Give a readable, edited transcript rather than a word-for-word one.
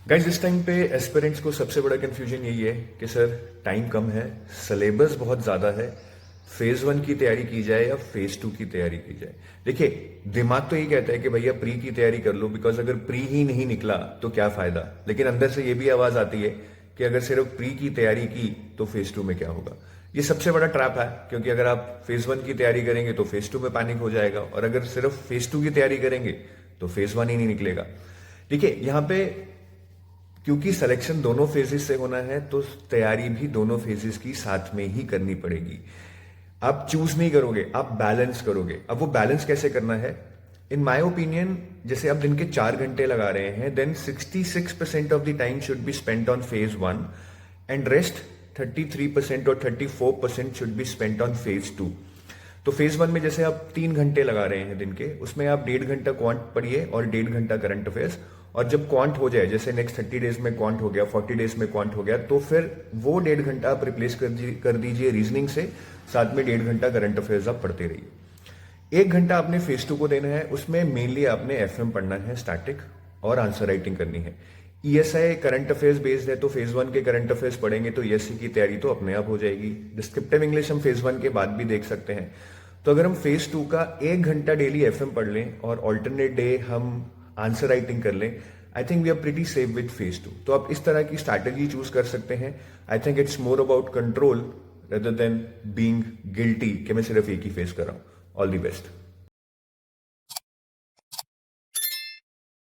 Guys इस time पे aspirants को सबसे बड़ा कंफ्यूजन यही है कि सर टाइम कम है, सिलेबस बहुत ज़्यादा है, फेज 1 की तैयारी की जाए या फेज 2 की तैयारी की जाए। देखिए, दिमाग तो यही कहता है कि भैया प्री की तैयारी कर लो, बिकॉज अगर प्री ही नहीं निकला तो क्या फायदा। लेकिन अंदर से ये भी आवाज आती है कि अगर सिर्फ प्री की तैयारी की तो फेज 2 में क्या होगा। ये सबसे बड़ा ट्रैप है, क्योंकि अगर आप फेज 1 की तैयारी करेंगे तो फेज 2 में पैनिक हो जाएगा, और अगर सिर्फ फेज 2 की तैयारी करेंगे तो फेज 1 ही नहीं निकलेगा। देखिए यहाँ पे, क्योंकि सिलेक्शन दोनों फेजेस से होना है तो तैयारी भी दोनों फेजेस की साथ में ही करनी पड़ेगी। आप चूज नहीं करोगे, आप बैलेंस करोगे। अब वो बैलेंस कैसे करना है, इन माय ओपिनियन, जैसे आप दिन के 4 घंटे लगा रहे हैं, then 66% of the time should be spent on phase 1 and rest 33% और 34% should be spent on phase 2। तो फेज 1 में जैसे आप 3 घंटे लगा रहे हैं दिन के, उसमें आप 1.5 घंटा क्वांट पढ़िए और 1.5 घंटा करंट अफेयर्स। और जब क्वांट हो जाए, जैसे नेक्स्ट 30 डेज में क्वांट हो गया, 40 डेज में क्वांट हो गया, तो फिर वो 1.5 घंटा आप रिप्लेस कर दीजिए रीजनिंग से, साथ में 1.5 घंटा करंट अफेयर्स आप पढ़ते रहिए। 1 घंटा आपने फेज 2 को देना है, उसमें मेनली आपने एफएम पढ़ना है, स्टैटिक, और आंसर राइटिंग करनी है। ईएसआई करंट अफेयर्स बेस्ड है, तो फेज 1 के करंट अफेयर्स पढ़ेंगे तो ईएससी की तैयारी तो अपने आप हो जाएगी। डिस्क्रिप्टिव इंग्लिश हम फेज 1 के बाद भी देख सकते हैं। तो अगर हम फेज 2 का 1 घंटा डेली एफएम पढ़ लें और ऑल्टरनेट डे हम आंसर राइटिंग कर लें, I think we are pretty safe with phase 2। तो आप इस तरह की स्ट्रैटेजी चूज कर सकते हैं। I think it's more about control rather than being guilty कि मैं सिर्फ एक ही फेस कर रहा हूं। All the best.